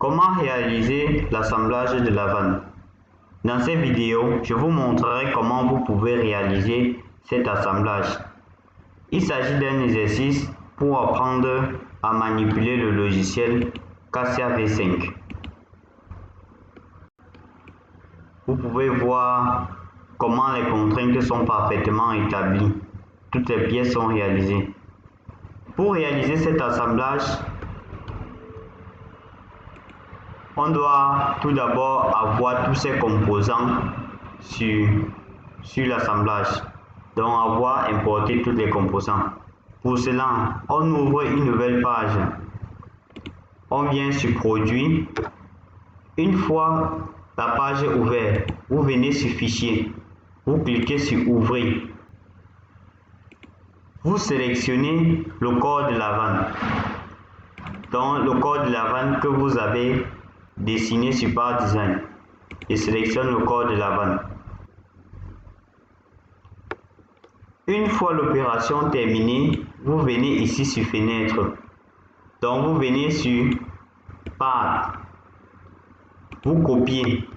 Comment réaliser l'assemblage de la vanne? Dans cette vidéo, je vous montrerai comment vous pouvez réaliser cet assemblage. Il s'agit d'un exercice pour apprendre à manipuler le logiciel Cassia V5. Vous pouvez voir comment les contraintes sont parfaitement établies. Toutes les pièces sont réalisées. Pour réaliser cet assemblage, on doit tout d'abord avoir tous ces composants sur l'assemblage. Donc avoir importé tous les composants. Pour cela, on ouvre une nouvelle page. On vient sur Produit. Une fois la page est ouverte, vous venez sur Fichier. Vous cliquez sur Ouvrir. Vous sélectionnez le corps de la vanne. Donc le corps de la vanne que vous avez dessiné sur Part Design. Et sélectionne le corps de la vanne. Une fois l'opération terminée, vous venez ici sur Fenêtre. Donc vous venez sur Part. Vous copiez.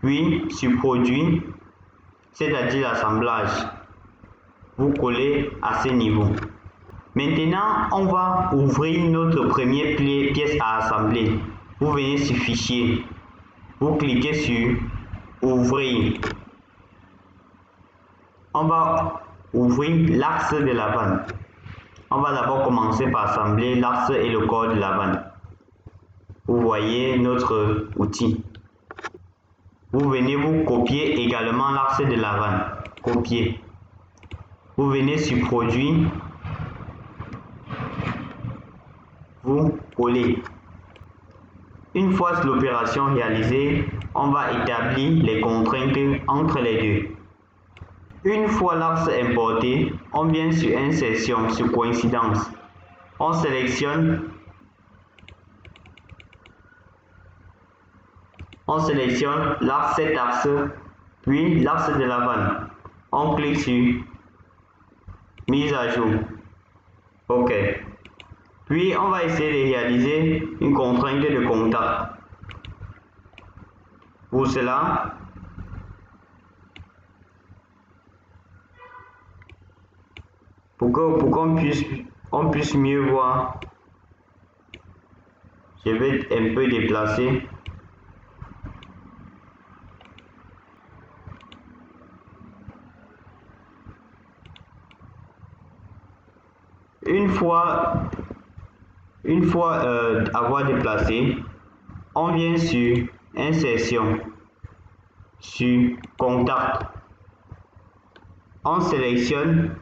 Puis sur Produit, c'est-à-dire l'assemblage. Vous collez à ce niveau. Maintenant, on va ouvrir notre première pièce à assembler. Vous venez sur Fichier. Vous cliquez sur Ouvrir. On va ouvrir l'axe de la vanne. On va d'abord commencer par assembler l'axe et le corps de la vanne. Vous voyez notre outil. Vous venez vous copier également l'axe de la vanne. Copier. Vous venez sur Produit. Vous collez. Une fois l'opération réalisée, on va établir les contraintes entre les deux. Une fois l'axe importé, on vient sur Insertion, sur Coïncidence. On sélectionne cet axe, puis l'axe de la vanne. On clique sur Mise à jour. OK. Puis on va essayer de réaliser une contrainte de contact. Pour cela, pour qu'on puisse mieux voir, je vais un peu déplacer. Une fois avoir déplacé, on vient sur Insertion, sur Contact. On sélectionne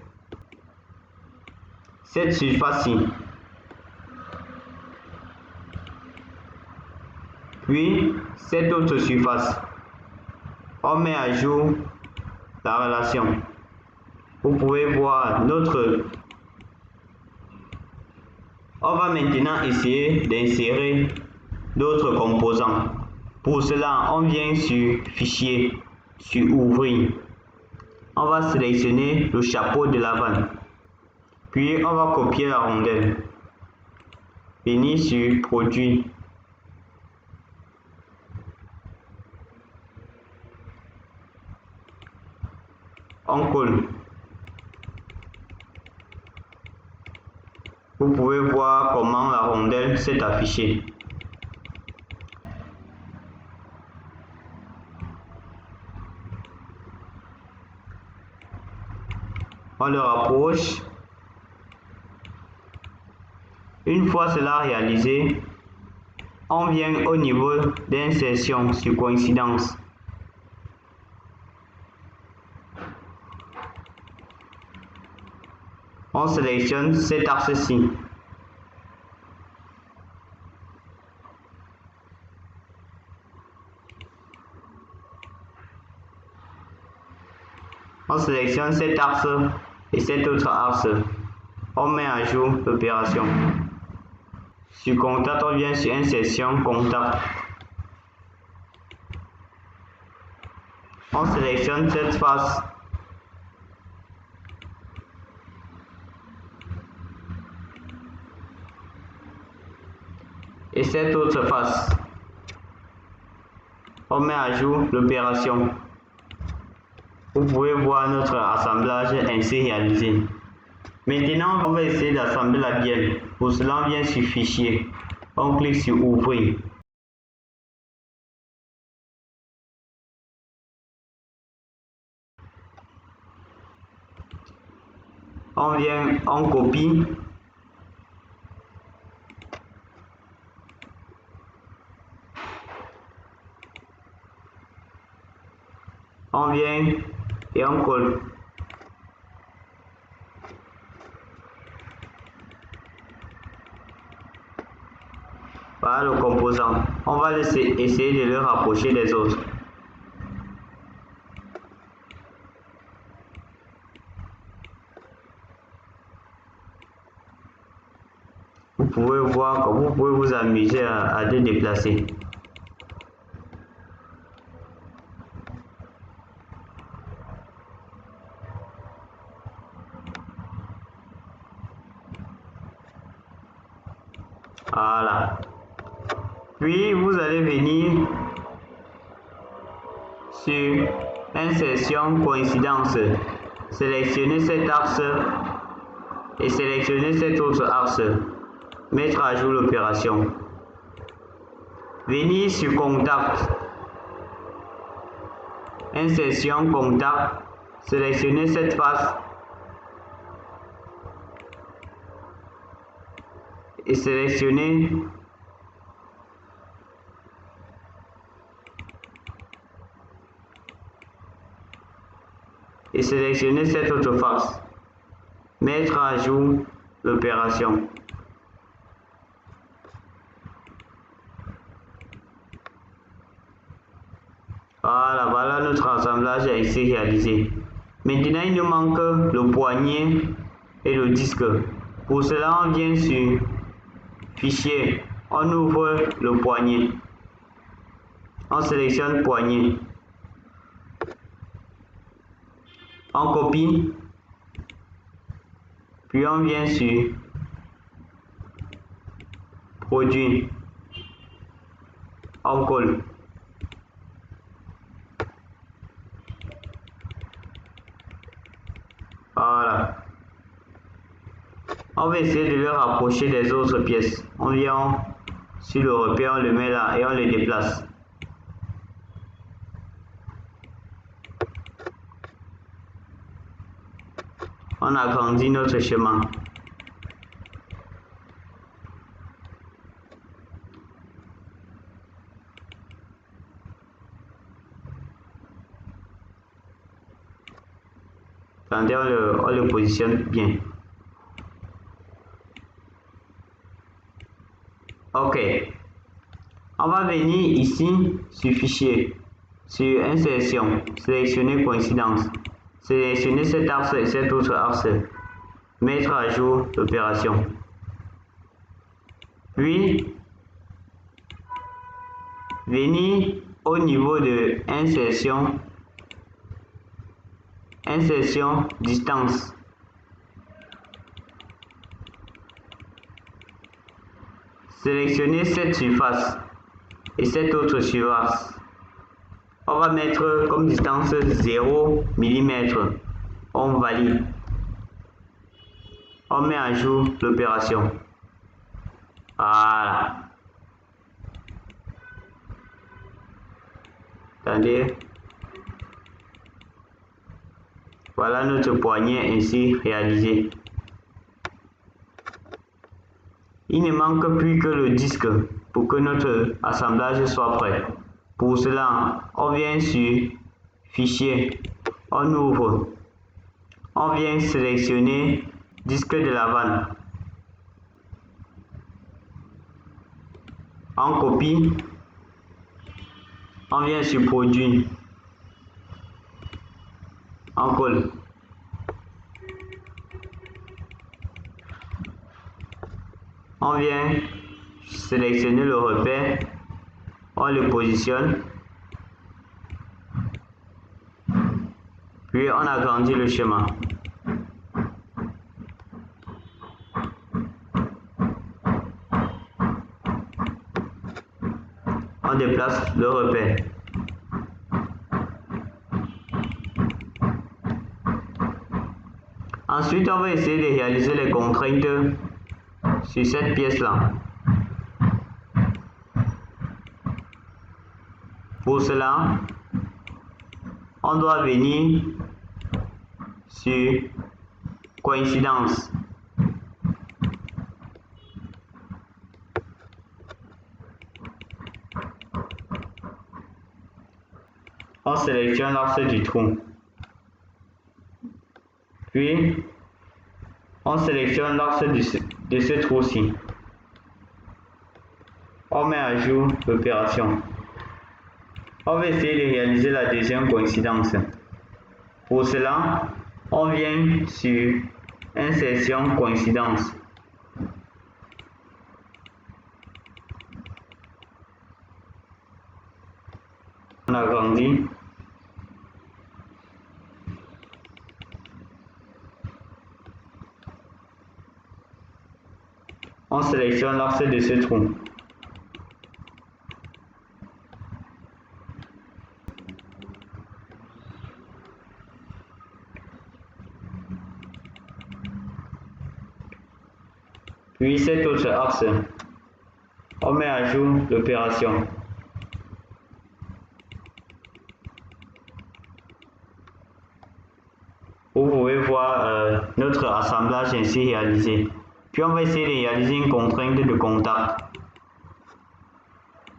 cette surface-ci. Puis cette autre surface. On met à jour la relation. Vous pouvez voir On va maintenant essayer d'insérer d'autres composants. Pour cela, on vient sur Fichier, sur Ouvrir. On va sélectionner le chapeau de la vanne. Puis on va copier la rondelle. Venir sur Produit. On colle. Vous pouvez voir comment la rondelle s'est affichée. On le rapproche. Une fois cela réalisé, on vient au niveau d'insertion sur coïncidence. On sélectionne cet axe-ci. On sélectionne cet axe et cet autre axe. On met à jour l'opération. Sur Contact, on vient sur Insertion, Contact. On sélectionne cette face. et cette autre face. On met à jour l'opération. Vous pouvez voir notre assemblage ainsi réalisé. Maintenant, on va essayer d'assembler la bielle. Pour cela, on vient sur Fichier. On clique sur Ouvrir. On copie. On vient et on colle. Voilà le composant. On va essayer de le rapprocher des autres. Vous pouvez voir que vous pouvez vous amuser à le déplacer. Voilà. Puis vous allez venir sur Insertion Coïncidence. Sélectionnez cet axe et sélectionnez cet autre axe. Mettre à jour l'opération. Venir sur Contact. Insertion Contact. Sélectionnez cette face et sélectionnez cette autre face. Mettre à jour l'opération. Voilà notre assemblage ainsi réalisé. Maintenant, il nous manque le poignet et le disque. Pour cela, on vient sur Fichier. On ouvre le poignet. On sélectionne poignet. On copie. Puis on vient sur Produit. On colle. Voilà. On va essayer de le rapprocher des autres pièces. On vient sur le repère, on le met là et on le déplace. On agrandit notre chemin. Attendez, on le positionne bien. Ok. On va venir ici sur Fichier, sur Insertion, sélectionner Coïncidence, sélectionner cet axe et cet autre axe, mettre à jour l'opération. Puis, venir au niveau de Insertion, Distance. Sélectionnez cette surface et cette autre surface. On va mettre comme distance 0 mm. On valide. On met à jour l'opération. Voilà. Attendez. Voilà notre poignet ainsi réalisé. Il ne manque plus que le disque pour que notre assemblage soit prêt. Pour cela, on vient sur Fichier, on ouvre, on vient sélectionner disque de la vanne. On copie, on vient sur Produit, on colle. On vient sélectionner le repère, on le positionne, puis on agrandit le chemin. On déplace le repère. Ensuite, on va essayer de réaliser les contraintes sur cette pièce-là. Pour cela, on doit venir sur coïncidence. On sélectionne l'axe du trou. Puis, on sélectionne l'axe de ce trou-ci. On met à jour l'opération. On va essayer de réaliser la deuxième coïncidence. Pour cela, on vient sur Insertion coïncidence. On agrandit. On sélectionne l'axe de ce trou. Puis cet autre axe, on met à jour l'opération. Vous pouvez voir notre assemblage ainsi réalisé. Puis on va essayer de réaliser une contrainte de contact.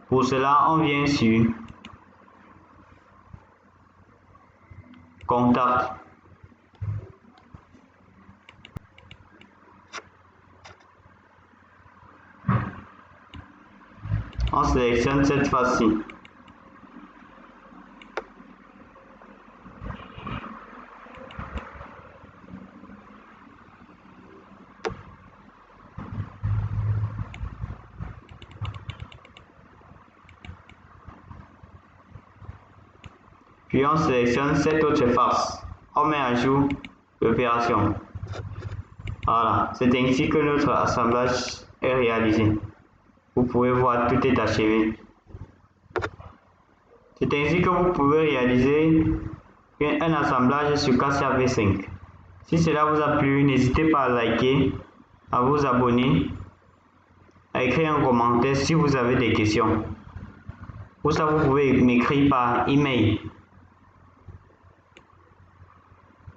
Pour cela, on vient sur Contact. On sélectionne cette face-ci. Puis on sélectionne cette autre face. On met à jour l'opération. Voilà, c'est ainsi que notre assemblage est réalisé. Vous pouvez voir, tout est achevé. C'est ainsi que vous pouvez réaliser un assemblage sur Cassia V5. Si cela vous a plu, n'hésitez pas à liker, à vous abonner, à écrire un commentaire si vous avez des questions. Pour ça, vous pouvez m'écrire par email.